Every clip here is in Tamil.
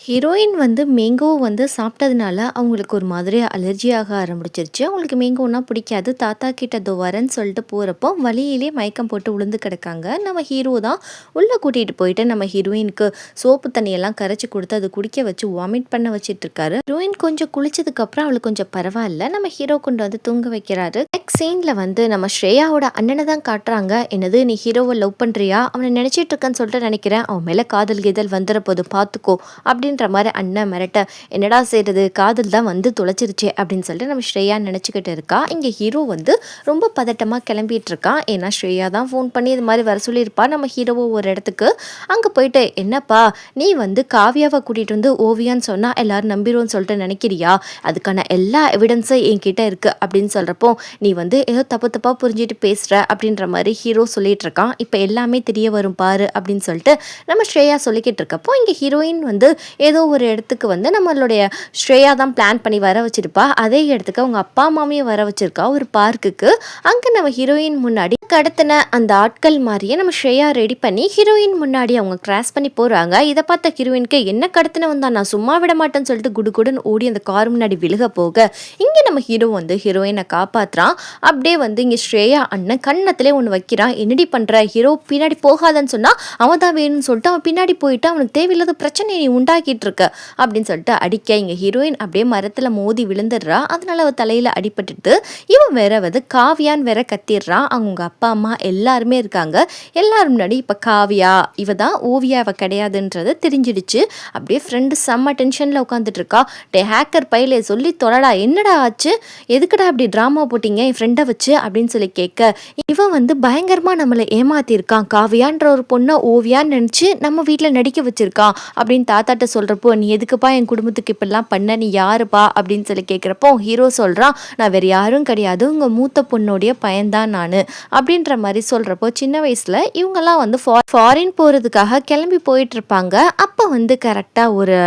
ஹீரோயின் வந்து மேங்கோ வந்து சாப்பிட்டதுனால அவங்களுக்கு ஒரு மாதிரி அலர்ஜி ஆக ஆரம்பிச்சிருச்சு. அவங்களுக்கு மேங்கோன்னா பிடிக்காது. தாத்தா கிட்ட இதோ வரேன்னு சொல்லிட்டு போகிறப்போ வழியிலே மயக்கம் போட்டு விழுந்து கிடக்காங்க. நம்ம ஹீரோ தான் உள்ளே கூட்டிகிட்டு போயிட்டு நம்ம ஹீரோயினுக்கு சோப்பு தண்ணியெல்லாம் கரைச்சி கொடுத்து அதை குடிக்க வச்சு வாமிட் பண்ண வச்சிட்ருக்காரு. ஹீரோயின் கொஞ்சம் குளிச்சதுக்கப்புறம் அவளுக்கு கொஞ்சம் பரவாயில்ல. நம்ம ஹீரோ கொண்டு வந்து தூங்க வைக்கிறாரு. நெக்ஸ்ட் சீனில் வந்து நம்ம ஸ்ரேயாவோட அண்ணனை தான் காட்டுறாங்க. என்னது நீ ஹீரோவை லவ் பண்ணுறியா, அவனை நினச்சிட்டு இருக்கன்னு சொல்லிட்டு நினைக்கிறேன், அவன் மேலே காதல் கீதல் வந்துட போது பார்த்துக்கோ அப்படின்னு மாதிரி அண்ணன் மிரட்ட, என்னடா செய்யறது, காதல் தான் வந்து தொலைச்சிருச்சே அப்படின்னு சொல்லிட்டு நம்ம ஸ்ரேயா நினச்சிக்கிட்டு இருக்கா. இங்கே ஹீரோ வந்து ரொம்ப பதட்டமாக கிளம்பிட்டு இருக்கான். ஏன்னா ஸ்ரேயா தான் ஃபோன் பண்ணி இது மாதிரி வர சொல்லியிருப்பா. நம்ம ஹீரோவை ஒரு இடத்துக்கு அங்கே போயிட்டு, என்னப்பா நீ வந்து காவியாவை கூட்டிகிட்டு வந்து ஓவியான்னு சொன்னால் எல்லாரும் நம்பிடுவோன்னு சொல்லிட்டு நினைக்கிறியா, அதுக்கான எல்லா எவிடன்ஸும் என்கிட்ட இருக்குது அப்படின்னு சொல்கிறப்போ, நீ வந்து ஏதோ தப்பாக புரிஞ்சுட்டு பேசுகிற அப்படின்ற மாதிரி ஹீரோ சொல்லிட்டு இருக்கான். இப்போ எல்லாமே தெரிய வரும் பாரு அப்படின்னு சொல்லிட்டு நம்ம ஸ்ரேயா சொல்லிக்கிட்டு இருக்கப்போ, இங்கே ஹீரோயின் வந்து ஏதோ ஒரு இடத்துக்கு வந்து நம்மளுடைய ஸ்ரேயா தான் பிளான் பண்ணி வர வச்சிருப்பா. அதே இடத்துக்கு அவங்க அப்பா அம்மாவையும் வர வச்சிருக்கா ஒரு பார்க்குக்கு. அங்கே நம்ம ஹீரோயின் முன்னாடி கடத்தின அந்த ஆட்கள் மாதிரியே நம்ம ஸ்ரேயா ரெடி பண்ணி ஹீரோயின் முன்னாடி அவங்க கிராஸ் பண்ணி போகிறாங்க. இதை பார்த்த ஹீரோயினுக்கு என்ன கடத்தின வந்தா நான் சும்மா விட மாட்டேன்னு சொல்லிட்டு குடுகுடுன்னு ஓடி அந்த கார் முன்னாடி விழுக போக இங்கே நம்ம ஹீரோ வந்து ஹீரோயினை காப்பாற்றுறான். அப்படியே வந்து இங்கே ஸ்ரேயா அண்ணன் கண்ணத்திலே ஒன்று வைக்கிறான். என்னடி பண்ணுற, ஹீரோ பின்னாடி போகாதன்னு சொன்னால் அவன் தான் வேணும்னு சொல்லிட்டு அவன் பின்னாடி போயிட்டு அவனுக்கு தேவையில்லாத பிரச்சனையை நீ உண்டாக்கிட்டு இருக்க அப்படின்னு சொல்லிட்டு அடிக்க இங்கே ஹீரோயின் அப்படியே மரத்தில் மோதி விழுந்துடுறா. அதனால அவள் தலையில் அடிபட்டுட்டு இவன் வேற வந்து காவியான்னு வேற கத்திடுறான். அவங்க அப்பா அம்மா எல்லாருமே இருக்காங்க. எல்லாரும் முன்னாடி இப்போ காவியா இவ தான் ஓவியா இவ கிடையாதுன்றது தெரிஞ்சிடுச்சு. அப்படியே ஃப்ரெண்டு செம்ம டென்ஷனில் உட்காந்துட்டு இருக்கா. டே ஹேக்கர் பையில சொல்லி தொலைடா, என்னடா ஆச்சு, எதுக்கடா அப்படி ட்ராமா போட்டிங்க என் ஃப்ரெண்டை வச்சு அப்படின்னு சொல்லி கேட்க, இவன் வந்து பயங்கரமாக நம்மளை ஏமாத்திருக்கான், காவியான்ற ஒரு பொண்ணை ஓவியான்னு நினச்சி நம்ம வீட்டில் நடிக்க வச்சிருக்கான் அப்படின்னு தாத்தாட்ட சொல்கிறப்போ, நீ எதுக்குப்பா என் குடும்பத்துக்கு இப்படிலாம் பண்ண, நீ யாருப்பா அப்படின்னு சொல்லி கேட்குறப்போ ஹீரோ சொல்கிறான், நான் வேறு யாரும் கிடையாது, உங்கள் மூத்த பொண்ணுடைய பையன்தான் நான் அப்படின்ற மாதிரி சொல்கிறப்போ, சின்ன வயசில் இவங்கெல்லாம் வந்து ஃபாரின் போகிறதுக்காக கிளம்பி போயிட்டுருப்பாங்க. அப்போ வந்து கரெக்டாக ஒரு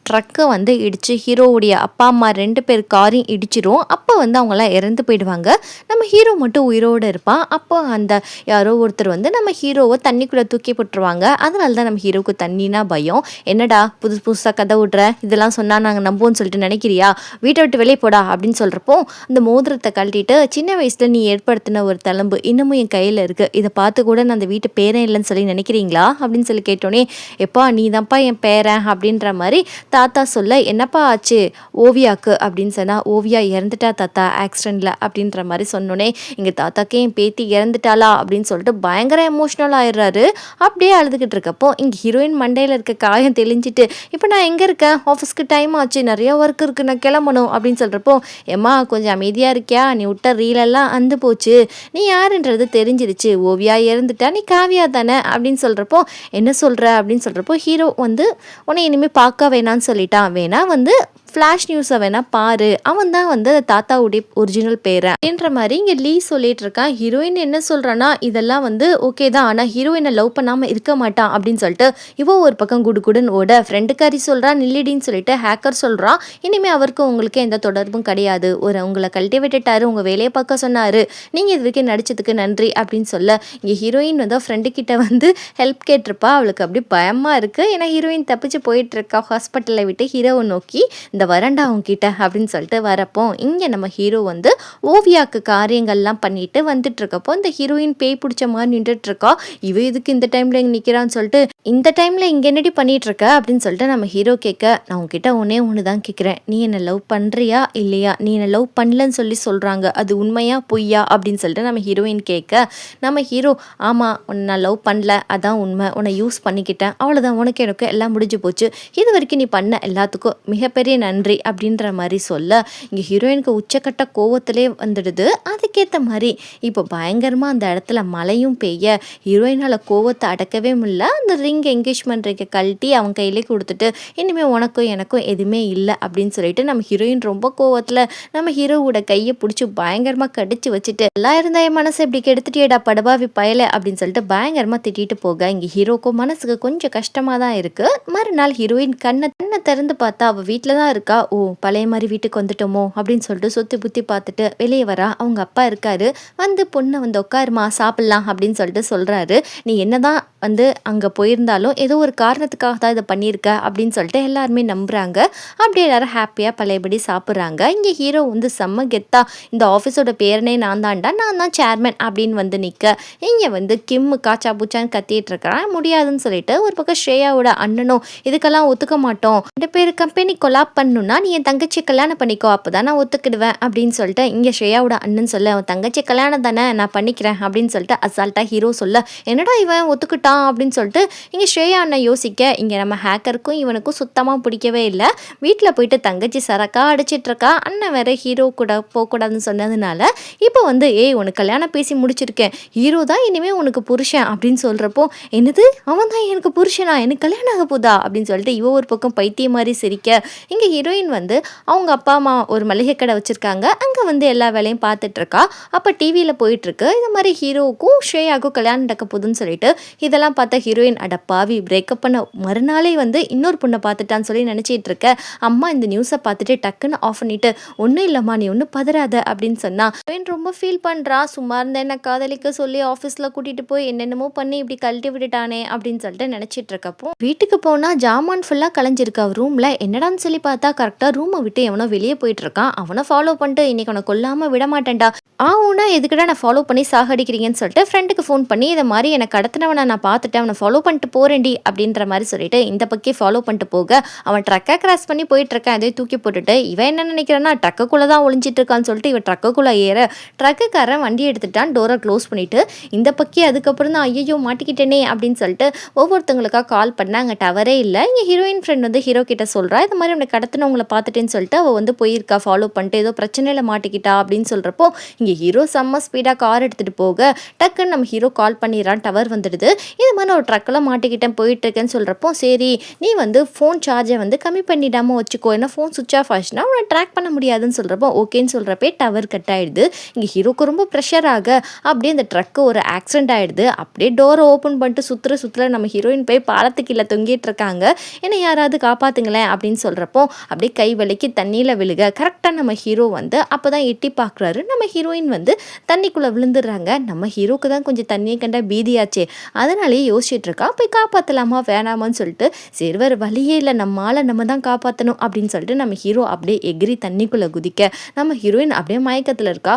ட்ரக்கை வந்து இடித்து ஹீரோவுடைய அப்பா அம்மா 2 பேர் காரையும் இடிச்சிரும். அப்போ வந்து அவங்களாம் இறந்து போயிடுவாங்க. நம்ம ஹீரோ மட்டும் உயிரோடு இருப்பான். அப்போ அந்த யாரோ ஒருத்தர் வந்து நம்ம ஹீரோவை தண்ணிக்குள்ளே தூக்கி போட்டுருவாங்க. அதனால தான் நம்ம ஹீரோவுக்கு தண்ணினா பயம். என்னடா புதுசாக கதை விட்ற, இதெல்லாம் சொன்னால் நாங்கள் நம்புவோன்னு சொல்லிட்டு நினைக்கிறியா, வீட்டை விட்டு வெளியே போடா அப்படின்னு சொல்கிறப்போ, அந்த மோதிரத்தை கழட்டிட்டு, சின்ன வயசில் நீ ஏற்படுத்தின ஒரு தழும்பு இன்னமும் என் கையில் இருக்குது, இதை பார்த்து கூட நான் அந்த வீட்டு பேரன் இல்லைன்னு சொல்லி நினைக்கிறீங்களா அப்படின்னு சொல்லி கேட்டோன்னே, எப்பா நீ தான்ப்பா என் பேரன் அப்படின்ற மாதிரி தாத்தா சொல்ல, என்னப்பா ஆச்சு ஓவியாக்கு அப்படின்னு சொன்னால், ஓவியா இறந்துட்டா தாத்தா ஆக்சிடெண்ட்டில் அப்படின்ற மாதிரி சொன்னோன்னே, எங்கள் தாத்தாக்கே என் பேத்தி இறந்துட்டாளா அப்படின்னு சொல்லிட்டு பயங்கர எமோஷ்னல் ஆயிடுறாரு. அப்படியே அழுதுகிட்டு இருக்கப்போ இங்கே ஹீரோயின் மண்டையில் இருக்க காயம் தெளிஞ்சிட்டு, இப்போ நான் எங்கே இருக்கேன், ஆஃபீஸ்க்கு டைம் ஆச்சு, நிறையா ஒர்க் இருக்குது, நான் கிளம்பணும் அப்படின்னு சொல்கிறப்போ, ஏம்மா கொஞ்சம் அமைதியாக இருக்கியா, நீ விட்ட ரீலெல்லாம் அந்து போச்சு, நீ யாருன்றது தெரிஞ்சிருச்சு, ஓவியா இறந்துட்டா, நீ காவியா தானே அப்படின்னு சொல்கிறப்போ, என்ன சொல்கிற அப்படின்னு சொல்கிறப்போ, ஹீரோ வந்து உன்னை இனிமேல் பார்க்க வேணான்னு சொல்லிட்டான், வேணா வந்து ஃப்ளாஷ் நியூஸை வேணா பாரு, அவன் தான் வந்து தாத்தாவுடைய ஒரிஜினல் பேரை அப்படின்ற மாதிரி இங்கே லீ சொல்லிட்டு இருக்கான். ஹீரோயின் என்ன சொல்கிறான்னா, இதெல்லாம் வந்து ஓகே தான், ஆனால் ஹீரோயினை லவ் பண்ணாமல் இருக்க மாட்டான் அப்படின்னு சொல்லிட்டு இவன் ஒரு பக்கம் குடுகுடுன்னு ஓட, ஃப்ரெண்டுக்காரி சொல்கிறான் நில்லிடின்னு சொல்லிட்டு ஹேக்கர் சொல்கிறான், இனிமேல் அவருக்கு உங்களுக்கு எந்த தொடர்பும் கிடையாது, உங்களை கழட்டி விட்டுட்டாரு, உங்கள் வேலையை பார்க்க சொன்னார், நீங்கள் இது வரைக்கும் நடித்ததுக்கு நன்றி அப்படின்னு சொல்ல, இங்கே ஹீரோயின் வந்து ஃப்ரெண்டு கிட்ட வந்து ஹெல்ப் கேட்டிருப்பா. அவளுக்கு அப்படி பயமாக இருக்குது. ஏன்னா ஹீரோயின் தப்பிச்சு போயிட்டு இருக்கா ஹாஸ்பிட்டலை விட்டு ஹீரோவை நோக்கி, இந்த வரண்டா உங்ககிட்ட அப்படின்னு சொல்லிட்டு வரப்போ, இங்கே நம்ம ஹீரோ வந்து ஓவியாக்கு காரியங்கள்லாம் பண்ணிட்டு வந்துட்டு இருக்கப்போ, இந்த ஹீரோயின் பேய் பிடிச்ச மாதிரி நின்றுட்டு இருக்கா. இவ இதுக்கு இந்த டைமில் இங்கே நிற்கிறான்னு சொல்லிட்டு, இந்த டைமில் இங்கே என்னடி பண்ணிட்டு இருக்க அப்படின்னு சொல்லிட்டு நம்ம ஹீரோ கேட்க, நான் உங்ககிட்ட ஒன்று தான் கேட்குறேன், நீ என்னை லவ் பண்ணுறியா இல்லையா, நீ என்னை லவ் பண்ணலன்னு சொல்லி சொல்கிறாங்க, அது உண்மையா பொய்யா அப்படின்னு சொல்லிட்டு நம்ம ஹீரோயின் கேட்க, நம்ம ஹீரோ ஆமாம் உன்னை நான் லவ் பண்ணல, அதான் உண்மை, உன்னை யூஸ் பண்ணிக்கிட்டேன், அவ்வளோதான், உனக்கு எனக்கு எல்லாம் முடிஞ்சு போச்சு, இது வரைக்கும் நீ பண்ண எல்லாத்துக்கும் மிகப்பெரிய நன்றி அப்படின்ற மாதிரி சொல்ல, இங்கே ஹீரோயினுக்கு உச்சக்கட்ட கோவத்திலே வந்துடுது. அதுக்கேற்ற மாதிரி இப்போ பயங்கரமாக அந்த இடத்துல மழையும் பெய்ய ஹீரோயினால் கோவத்தை அடக்கவே முடியல. அந்த என்கேஜ்மெண்ட் ரிங்கை கழட்டி அவன் கையிலே கொடுத்துட்டு, இனிமேல் உனக்கும் எனக்கும் எதுவுமே இல்லை அப்படின்னு சொல்லிட்டு நம்ம ஹீரோயின் ரொம்ப கோவத்தில் நம்ம ஹீரோவோட கையை பிடிச்சி பயங்கரமாக கடிச்சு வச்சுட்டு, எல்லாம் இருந்த என் மனசை இப்படி கெடுத்துட்டியடா படுபாவி பயலை அப்படின்னு சொல்லிட்டு பயங்கரமாக திட்டிட்டு போக இங்கே ஹீரோக்கும் மனசுக்கு கொஞ்சம் கஷ்டமாக தான் இருக்குது. மறுநாள் ஹீரோயின் கண்ணை திறந்து பார்த்தா அவள் வீட்டில் தான் இருக்கா. ஓ பழைய மாதிரி வீட்டுக்கு வந்துட்டோமோ அப்படின்னு சொல்லிட்டு சுற்றி புத்தி பார்த்துட்டு வெளியே வரா. அவங்க அப்பா இருக்காரு. வந்து பொண்ணை வந்து உட்காருமா சாப்பிட்லாம் அப்படின்னு சொல்லிட்டு சொல்கிறாரு. நீ என்னதான் வந்து அங்கே போயிருந்தாலும் ஏதோ ஒரு காரணத்துக்காக தான் இதை பண்ணியிருக்க அப்படின்னு சொல்லிட்டு எல்லாருமே நம்புகிறாங்க. அப்படியே எல்லாரும் ஹாப்பியாக பழையபடி சாப்பிட்றாங்க. இங்கே ஹீரோ வந்து செம்ம கெத்தா இந்த ஆஃபீஸோட பேரனே நான் தான்டா, நான் தான் சேர்மன் அப்படின்னு வந்து நிற்க, இங்கே வந்து கிம்மு காச்சா பூச்சான்னு கத்திட்டு இருக்கிறான். முடியாதுன்னு சொல்லிட்டு ஒரு பக்கம் ஸ்ரேயாவோட அண்ணனும் இதுக்கெல்லாம் ஒத்துக்க மாட்டோம், 2 பேர் கம்பெனி கொலாப் பண்ணணும்னா நீ என் தங்கச்சி கல்யாணம் பண்ணிக்கோ, அப்போதான் நான் ஒத்துக்கிடுவேன் அப்படின்னு சொல்லிட்டு இங்கே ஸ்ரேயாவோட அண்ணன் சொல்ல, அவன் தங்கச்சி கல்யாணம் தானே நான் பண்ணிக்கிறேன் அப்படின்னு சொல்லிட்டு அசால்ட்டாக ஹீரோ சொல்ல, என்னடா இவன் ஒத்துக்கிட்டான் அப்படின்னு சொல்லிட்டு இங்கே ஸ்ரேயா அண்ணன் யோசிக்க, இங்கே நம்ம ஹேக்கருக்கும் இவனுக்கும் சுத்தமாக பிடிக்கவே இல்லை. வீட்டில் போயிட்டு தங்கச்சி சரக்கா அடிச்சிட்டு இருக்கா, அண்ணன் வேற ஹீரோ கூட போகக்கூடாதுன்னு சொன்னதுனால இப்போ வந்து உனக்கு கல்யாணம் பேசி முடிச்சிருக்கேன், ஹீரோ தான் இனிமேல் உனக்கு புருஷன் அப்படின்னு சொல்கிறப்போ, என்னது அவன் தான் எனக்கு புருஷனா, எனக்கு கல்யாணம் ஆக போதா அப்படின்னு சொல்லிட்டு இவ ஒரு பக்கம் பைத்திய மாதிரி சிரிக்க, இங்கே ஹீரோயின் வந்து அவங்க அப்பா அம்மா ஒரு மளிகை கடை வச்சுருக்காங்க, அங்கே வந்து எல்லா வேலையும் பார்த்துட்ருக்கா. அப்போ டிவியில் போயிட்டுருக்கு இது மாதிரி ஹீரோவுக்கும் ஸ்ரேயாவுக்கும் கல்யாணம் நடக்க போகுதுன்னு சொல்லிட்டு, இதெல்லாம் பார்த்தா ஹீரோயின் அடப்பாவி பிரேக்கப் பண்ண மறுநாளே வந்து இன்னொரு பொண்ணை பார்த்துட்டான்னு சொல்லி நினச்சிட்டு இருக்க. அம்மா இந்த நியூஸை பார்த்துட்டு டக்குன்னு ஆஃப் பண்ணிட்டு, ஒன்றும் இல்லைம்மா நீ ஒன்றும் பதறாத அப்படின்னு சொன்னா, ஹீரோயின் ரொம்ப ஃபீல் பண்ணுறா. சும்மா இருந்த என்ன காதலிக்க சொல்லி ஆஃபீஸில் கூட்டிகிட்டு போய் என்னென்னமோ பண்ணி இப்படி கழட்டி விட்டுட்டானே அப்படின்னு சொல்லிட்டு நினச்சிட்டு இருக்கப்போ, வீட்டுக்கு போனால் ஜாமான் ஃபுல்லாக கலைஞ்சிருக்கா ரூமில். என்னடான்னு சொல்லி பார்த்தா கரெக்டாக ரூமை விட்டு எவனோ வெளியே போயிட்டு இருக்கான். அவனை ஃபாலோ பண்ணிட்டு இன்னைக்கு அவனை கொல்லாமல் விட மாட்டேன்டா, ஆவுனா எதுக்கிட்ட நான் ஃபாலோ பண்ணி சாகடிக்கிறீங்கன்னு சொல்லிட்டு ஃப்ரெண்டுக்கு ஃபோன் பண்ணி இதை மாதிரி என்னை கடத்தினவனை நான் பார்த்துட்டேன், அவனை ஃபாலோ பண்ணிட்டு போறேன்டி அப்படின்ற மாதிரி சொல்லிட்டு இந்த பக்கம் ஃபாலோ பண்ணிட்டு போக, அவன் ட்ரக்கை கிராஸ் பண்ணி போயிட்டு இருக்கான். அதே தூக்கி போட்டுட்டு இவன் என்ன நினைக்கிறான்னா ட்ரக்குக்குள்ளே தான் ஒளிஞ்சிட்டு இருக்கான்னு சொல்லிட்டு இவன் ட்ரக்குக்குள்ளே ஏற, ட்ரக்குக்காரன் வண்டி எடுத்துட்டான், டோரை க்ளோஸ் பண்ணிட்டு இந்த பக்கம் அதுக்கப்புறம் தான் ஐயோ மாட்டிக்கிட்டேனே அப்படின்னு சொல்லிட்டு ஒவ்வொருத்தவங்களுக்காக கால் பண்ண, அங்கே டவரே இல்லை. இங்கே ஹீரோயின் ஃப்ரெண்ட் வந்து ஹீரோ கிட்ட சொல்கிறா, இது மாதிரி அவனை கடத்தினவங்களை பார்த்துட்டேன்னு சொல்லிட்டு அவள் வந்து போயிருக்கா ஃபாலோ பண்ணிட்டு, ஏதோ பிரச்சனையில் மாட்டிக்கிட்டா அப்படின்னு சொல்கிறப்போ, இங்கே ஹீரோ செம்ம ஸ்பீடாக கார் எடுத்துகிட்டு போக டக்குன்னு நம்ம ஹீரோ கால் பண்ணிடுறான், டவர் வந்துடுது. இது மாதிரி நான் ஒரு ட்ரக்கில் மாட்டிக்கிட்டேன் போயிட்டுருக்கேன்னு சொல்கிறப்போ, சரி நீ வந்து ஃபோன் சார்ஜை வந்து கம்மி பண்ணிடாமல் வச்சுக்கோ, ஏன்னா ஃபோன் சுவிச் ஆஃப் ஆச்சுன்னா அவனை ட்ராக் பண்ண முடியாதுன்னு சொல்கிறப்போ ஓகேன்னு சொல்கிறப்பே டவர் கட் ஆகிடுது. இங்கே ஹீரோக்கு ரொம்ப ப்ரெஷர் ஆக அப்படியே அந்த ட்ரக்கு ஒரு ஆக்சிடென்ட் ஆகிடுது. அப்படியே டோரை ஓப்பன் பண்ணிட்டு சுற்றுற நம்ம ஹீரோயின் போய் பாலத்துக்கு இல்லை தொங்கிட்டு இருக்காங்க. ஏன்னா யாராவது காப்பாற்றுங்களேன் அப்படின்னு சொல்கிறப்போ அப்படியே கை வலிக்கு தண்ணியில் விழுக கரெக்டாக நம்ம ஹீரோ வந்து அப்போ தான் எட்டி பார்க்குறாரு. நம்ம ஹீரோயின் வந்து தண்ணிக்குள்ளே விழுந்துடுறாங்க. நம்ம ஹீரோக்கு தான் கொஞ்சம் தண்ணியை கண்டா பீதியாச்சே, அதனாலேயே யோசிச்சுட்டு இருக்கா போய் காப்பாற்றலாமா வேணாமான்னு சொல்லிட்டு. சரி வேறு வழியே இல்லை, நம்மளால் நம்ம தான் காப்பாற்றணும் அப்படின்னு சொல்லிட்டு நம்ம ஹீரோ அப்படியே எகிரி தண்ணிக்குள்ளே குதிக்க, நம்ம ஹீரோயின் அப்படியே மயக்கத்தில் இருக்கா.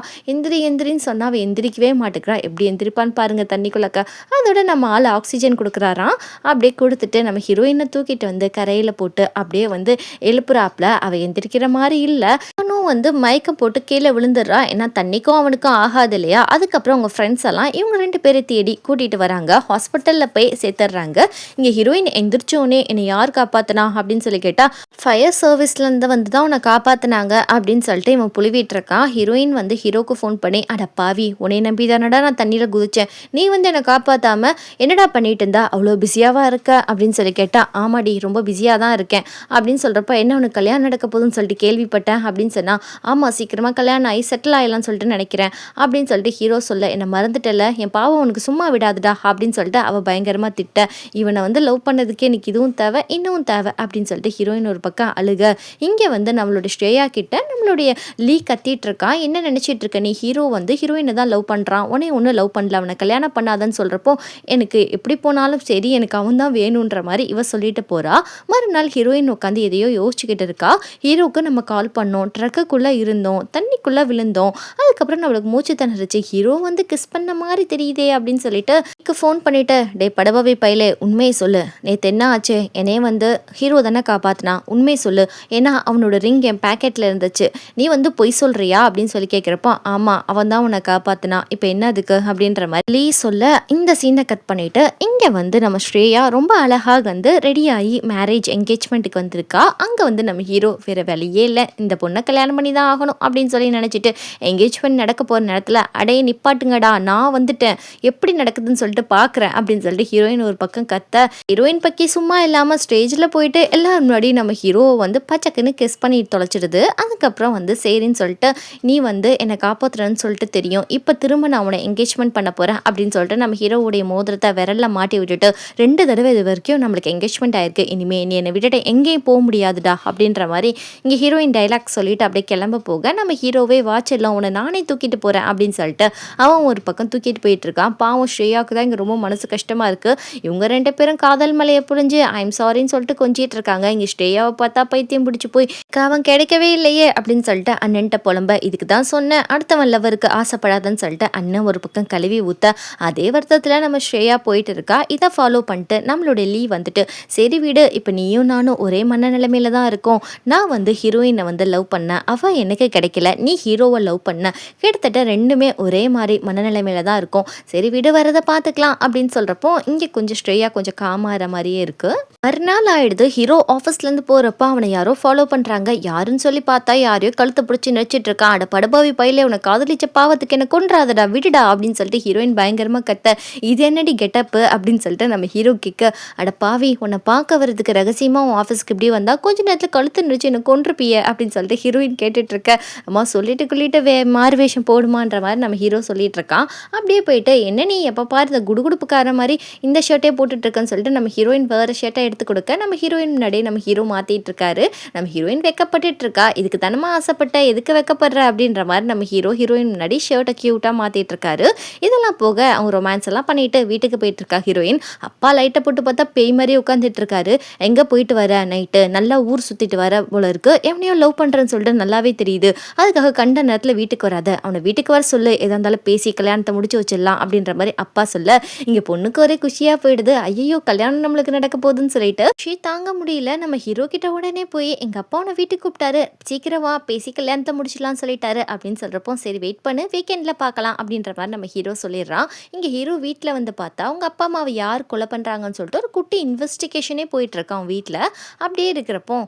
எந்திரின்னு சொன்னால் அவள் எந்திரிக்கவே மாட்டேங்கிறா. எப்படி எந்திரிப்பான்னு பாருங்க தண்ணிக்குள்ளக்க. அதோட நம்ம ஆள் ஆக்சிஜன் கொடுக்குறாராம். அப்படியே கொடுத்துட்டு நம்ம ஹீரோயினை தூக்கிட்டு வந்து கரையில் போட்டு அப்படியே வந்து எழுப்புறாப்புல. அவள் எந்திரிக்கிற மாதிரி இல்லை, அவனும் வந்து மயக்கம் போட்டு கீழே விழுந்துடுறா. ஏன்னா தண்ணிக்கும் அவனுக்கும் ஆகாது இல்லையா. அதுக்கப்புறம் அவங்க ஃப்ரெண்ட்ஸ் எல்லாம் இவங்க 2 பேரை தேடி கூட்டிகிட்டு வராங்க. ஹாஸ்பிட்டலில் போய் சேர்த்துடுறாங்க. இங்கே ஹீரோயின் எந்திரிச்சோடனே என்னை யார் காப்பாற்றினா அப்படின்னு சொல்லி கேட்டால், ஃபயர் சர்வீஸ்லேருந்து வந்து தான் உன்னை காப்பாற்றினாங்க அப்படின்னு சொல்லிட்டு இவன் புலிவிட்டு இருக்கான். ஹீரோயின் வந்து ஹீரோக்கு ஃபோன் பண்ணி, அட பாவி உன்னை நம்பி தானடா நான் தண்ணியில் குதிச்சேன், நீ வந்து என்னை காப்பாற்றாமல் என்னடா பண்ணிட்டு இருந்தா, அவ்வளோ பிஸியாவா இருக்க அப்படின்னு சொல்லி கேட்டா, ஆமாடி ரொம்ப பிஸியாக தான் இருக்கேன் அப்படின்னு சொல்கிறப்ப, என்ன உனக்கு கல்யாணம் நடக்க போகுதுன்னு சொல்லிட்டு கேள்விப்பட்டேன் அப்படின்னு சொன்னால், ஆமாம் சீக்கிரமாக கல்யாணம் ஆகி செட்டில் ஆகலாம்னு சொல்லிட்டு நினைக்கிறேன் அப்படின்னு சொல்லிட்டு ஹீரோ சொல்ல, என்னை மறந்துட்டல என் பாவம் உனக்கு சும்மா விடாதுடா அப்படின்னு சொல்லிட்டு அவள் பயங்கரமாக திட்ட, இவனை வந்து லவ் பண்ணதுக்கே எனக்கு இதுவும் தேவை இன்னும் தேவை அப்படின்னு சொல்லிட்டு ஹீரோயின் ஒரு பக்கம் அழுக. இங்கே வந்து நம்மளோட ஸ்ரேயா கிட்ட நம்மளுடைய லீ கத்திட்டு இருக்கான். என்ன நினச்சிட்டு இருக்க நீ, ஹீரோ வந்து ஹீரோயினை தான் லவ் பண்ணுறான், உன்னை ஒன்றும் லவ் பண்ணல, அவனை கல்யாணம் பண்ணாதன்னு சொல்கிறப்போ, எனக்கு எப்படி போனாலும் சரி எனக்கு அவன் தான் வேணுன்ற மாதிரி இவ சொல்லிட்டு போகிறா. மறுநாள் ஹீரோயின் உட்காந்து எதையோ யோசிச்சுக்கிட்டு இருக்கா. ஹீரோவுக்கு நம்ம கால் பண்ணோம், ட்ரக்குக்குள்ளே இருந்தோம், தண்ணிக்குள்ளே விழுந்தோம், அதுக்கப்புறம் நம்மளுக்கு மூச்சு திணறுச்சு, ஹீரோ வந்து கிஸ் பண்ண மாதிரி தெரியுதே அப்படின்னு சொல்லிட்டு ஃபோன் பண்ணிட்டு, டே படவாவே பையலே உண்மையை சொல்லு, நேற்று என்ன ஆச்சு, என்னையே வந்து ஹீரோ தானே காப்பாற்றினா, உண்மையை சொல்லு, ஏன்னா அவனோட ரிங் என் பேக்கெட்டில் இருந்துச்சு, நீ வந்து பொய் சொல்கிறியா அப்படின்னு சொல்லி கேட்குறப்போ, ஆமாம் அவன் தான் உன்னை காப்பாற்றினா, இப்போ என்ன அதுக்கு அப்படின்ற மாதிரி லீ சொல்ல, இந்த சீனை கட் பண்ணிவிட்டு இங்கே வந்து நம்ம ஸ்ரேயா ரொம்ப அழகாக வந்து ரெடியாகி மேரேஜ் என்கேஜ்மெண்ட்டுக்கு வந்திருக்கா. அங்கே வந்து நம்ம ஹீரோ வேறு வேலையே இல்லை, இந்த பொண்ணை கல்யாணம் பண்ணி தான் ஆகணும் அப்படின்னு சொல்லி நினச்சிட்டு என்கேஜ்மெண்ட் நடக்க போகிற நேரத்தில், அடையே நிப்பாட்டுங்கடா நான் வந்துட்டேன், எப்படி நடக்குதுன்னு சொல்லிட்டு பார்க்குறேன் அப்படின்னு சொல்லிட்டு ஹீரோயின் ஒரு பக்கம் கத்த, ஹீரோயின் பக்கி சும்மா இல்லாமல் ஸ்டேஜில் போயிட்டு எல்லாரும் முன்னாடி நம்ம ஹீரோவை வந்து பச்சைக்குன்னு கிஸ் பண்ணி தொலைச்சிடுது. அதுக்கப்புறம் வந்து சரின்னு சொல்லிட்டு, நீ வந்து என்னை காப்பாற்றுறேன்னு சொல்லிட்டு தெரியும், இப்போ திரும்ப நான் உன்னை என்கேஜ்மெண்ட் பண்ண போகிறேன் அப்படின்னு சொல்லிட்டு நம்ம ஹீரோவுடைய மோதிரத்தை விரலில் மாட்டி விட்டுட்டு, 2 தடவை இது வரைக்கும் நம்மளுக்கு என்கேஜ்மெண்ட் ஆயிருக்கு, இனிமேல் நீ என்னை விட்டுட்டு எங்கேயும் போக முடியாதுடா அப்படின்ற மாதிரி இங்கே ஹீரோயின் டைலாக் சொல்லிட்டு அப்படியே கிளம்ப போக, நம்ம ஹீரோவே வாட்ச் எல்லாம் உன்னை நானே நானே தூக்கிட்டு போகிறேன் அப்படின்னு சொல்லிட்டு அவன் ஒரு பக்கம் தூக்கிட்டு போயிட்டு இருக்கான். பாவம் ஸ்ரேயாவுக்கு தான் இங்கே ரொம்ப மனசு கஷ்டமாக இருக்குது. இவங்க 2 பேரும் காதல் மலையை புரிஞ்சு ஐம் சாரின்னு சொல்லிட்டு கொஞ்சிட்டு இருக்காங்க. இங்கே ஸ்ரேயாவை பார்த்தா பைத்தியம் பிடிச்சி போய் அவன் கிடைக்கவே இல்லையே அப்படின்னு சொல்லிட்டு அண்ணன்ட்ட புலம்ப, இதுக்கு தான் சொன்னேன் அடுத்தவன் லவருக்கு ஆசைப்படாதன்னு சொல்லிட்டு அண்ணன் ஒரு பக்கம் கழுவி ஊற்ற அதே வருத்தத்தில் நம்ம ஸ்ரேயா போயிட்டு இருக்கா. இதை ஃபாலோ பண்ணிட்டு நம்மளுடைய லீ வந்துட்டு சரி வீடு, இப்போ நீயும் நானும் ஒரே மனநிலைமையில தான் இருக்கோம். நான் வந்து ஹீரோயினை வந்து லவ் பண்ணேன், அவள் எனக்கு கிடைக்கல. நீ ஹீரோவை லவ் பண்ண, கிட்டத்தட்ட ரெண்டுமே ஒரே மாதிரி மனநிலைமையில தான் இருக்கும். சரி வீடு வரதை பார்த்துக்கலாம் அப்படின்னு சொல்கிறப்போ இங்கே கொஞ்சம் ஸ்ட்ரெய்யாக கொஞ்சம் காமாற மாதிரியே இருக்குது. மறுநாள் ஆயிடுது. ஹீரோ ஆஃபீஸ்லேருந்து போகிறப்ப அவனை யாரோ ஃபாலோ பண்ணுறாங்க. யாருன்னு சொல்லி பார்த்தா யாரையோ கழுத்தை பிடிச்சி நடிச்சிட்டு இருக்கான். அட படுபாவி பையில உன்னை காதலிச்ச பாவத்துக்கு என்ன கொன்றாதடா விடுடா அப்படின்னு சொல்லிட்டு ஹீரோயின் பயங்கரமாக கத்த, இது என்னடி கெட்டப்பு அப்படின்னு சொல்லிட்டு நம்ம ஹீரோ கேட்க, அட பாவி உன்னை பார்க்க வரதுக்கு ரகசியமாக உன் ஆஃபீஸ்க்கு இப்படி வந்தால் கொஞ்ச நேரத்தில் கழுத்து நடிச்சு என்ன கொன்றுப்பிய அப்படின்னு சொல்லிட்டு ஹீரோயின் கேட்டுட்டு இருக்க. அம்மா சொல்லிட்டு மாறு வேஷம் போடுமான்ற மாதிரி நம்ம ஹீரோ சொல்லிட்டு இருக்கான். அப்படியே போயிட்டு என்ன நீ எப்போ பாரு இந்த குடுகுடுப்புக்கார மாதிரி இந்த ஷர்ட்டே போட்டுட்டு இருக்கேன்னு சொல்லிட்டு நம்ம ஹீரோயின் வேறு ஷர்ட்டை எடுத்து கொடுக்க நம்ம ஹீரோயின் முன்னாடியே நம்ம ஹீரோ மாற்றிட்டு இருக்காரு. நம்ம ஹீரோயின் வெக்கப்பட்டு இருக்கா. இதுக்கு தனமா ஆசைப்பட்ட எதுக்கு வெக்கப்படுற அப்படின்ற மாதிரி நம்ம ஹீரோயின் முன்னாடி ஷர்ட்டை க்யூட்டாக மாற்றிட்டு இருக்காரு. இதெல்லாம் போக அவங்க ரொமான்ஸ் எல்லாம் பண்ணிட்டு வீட்டுக்கு போயிட்டு இருக்கா ஹீரோயின். அப்பா லைட்டை போட்டு பார்த்தா பேய் மாதிரி உட்காந்துட்டு இருக்காரு. எங்கே போயிட்டு வர நைட்டு நல்லா ஊர் சுற்றிட்டு வர போல இருக்கு, எவனையோ லவ் பண்ணுறேன்னு சொல்லிட்டு நல்லாவே தெரியுது. அதுக்காக கண்ட நேரத்தில் வீட்டுக்கு வராத, அவனை வீட்டுக்கு வர சொல்லு, எதா இருந்தாலும் பேசி கல்யாணத்தை முடிச்சு வச்சிடலாம் அப்படின்ற மாதிரி அப்பா சொல்ல இங்கே பொண்ணுக்கு ஒரே குஷியாக போயிடுது. ஐயோ கல்யாணம் நம்மளுக்கு நடக்க போகுதுன்னு சொல்லிட்டு ஷீ தாங்க முடியல. நம்ம ஹீரோ கிட்ட உடனே போய் எங்கள் அப்பா உன்னை வீட்டுக்கு கூப்பிட்டாரு, சீக்கிரமா பேசி கல்யாணத்தை முடிச்சிடலாம்னு சொல்லிட்டாரு அப்படின்னு சொல்கிறப்போ சரி வெயிட் பண்ணு வீக்கெண்டில் பார்க்கலாம் அப்படின்ற மாதிரி நம்ம ஹீரோ சொல்லிடுறான். இங்கே ஹீரோ வீட்டில் வந்து பார்த்தா அவங்க அப்பா அம்மாவை யார் கொலை பண்ணுறாங்கன்னு சொல்லிட்டு ஒரு குட்டி இன்வெஸ்டிகேஷனே போயிட்டு இருக்கான் வீட்டில். அப்படியே இருக்கிறப்போ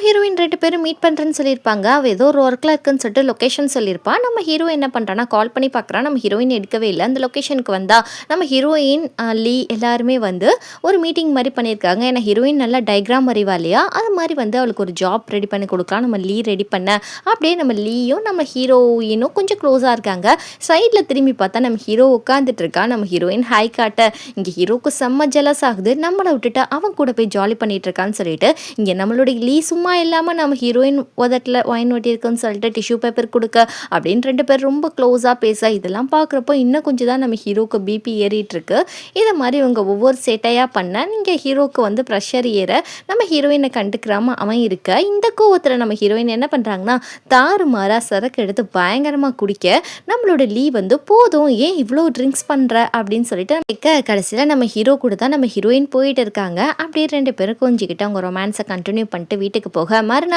ஹீரோயின் 2 பேரும் மீட் பண்ணுறேன்னு சொல்லியிருப்பாங்க. அவள் ஏதோ ஒரு ஒர்க்கில் இருக்குன்னு சொல்லிட்டு லொக்கேஷன் சொல்லியிருப்பான். நம்ம ஹீரோ என்ன பண்ணுறான்னா கால் பண்ணி பார்க்குறான். நம்ம ஹீரோயின் எடுக்கவே இல்லை. அந்த லொக்கேஷனுக்கு வந்தால் நம்ம ஹீரோயின் லீ எல்லாருமே வந்து ஒரு மீட்டிங் மாதிரி பண்ணியிருக்காங்க. ஏன்னா ஹீரோயின் நல்லா டயக்ராம் வரைவா இல்லையா, அது மாதிரி வந்து அவளுக்கு ஒரு ஜாப் ரெடி பண்ணி கொடுக்கலாம். நம்ம லீ ரெடி பண்ண அப்படியே நம்ம லீயும் நம்ம ஹீரோயினும் கொஞ்சம் க்ளோஸாக இருக்காங்க. சைடில் திரும்பி பார்த்தா நம்ம ஹீரோ உட்காந்துட்டு இருக்கா. நம்ம ஹீரோயின் ஹை காட்ட இங்கே ஹீரோக்கு செம்ம ஜெலஸ் ஆகுது. நம்மளை விட்டுட்டு அவன் கூட போய் ஜாலி பண்ணிட்டு இருக்கான்னு சொல்லிட்டு இங்கே நம்மளுடைய லீ சும்மா இல்லாமல் நம்ம ஹீரோயின் உதட்டில் ஒயின் ஒட்டியிருக்குன்னு சொல்லிட்டு டிஷ்யூ பேப்பர் கொடுக்க அப்படின்னு 2 பேர் ரொம்ப க்ளோஸாக பேச இதெல்லாம் பார்க்குறப்போ இன்னும் கொஞ்சம் தான் நம்ம ஹீரோக்கு பிபி ஏறிட்டு இருக்கு. இதை மாதிரி இவங்க ஒவ்வொரு சேட்டையாக பண்ண நீங்கள் ஹீரோக்கு வந்து ப்ரெஷர் ஏற நம்ம ஹீரோயினை கண்டுக்கிறாம அவன் இருக்க. இந்த கோவத்தில் நம்ம ஹீரோயின் என்ன பண்ணுறாங்கன்னா தாறுமாறா சரக்கு எடுத்து பயங்கரமாக குடிக்க நம்மளோட லீ வந்து போதும் ஏன் இவ்வளோ ட்ரிங்க்ஸ் பண்ணுற அப்படின்னு சொல்லிட்டு கடைசியில் நம்ம ஹீரோ கூட தான் நம்ம ஹீரோயின் போயிட்டு இருக்காங்க. அப்படியே 2 பேரும் கொஞ்சிக்கிட்டு அவங்க ரொமான்ஸை கண்டினியூ பண்ணிட்டு வீட்டுக்கு போக மறுநாள்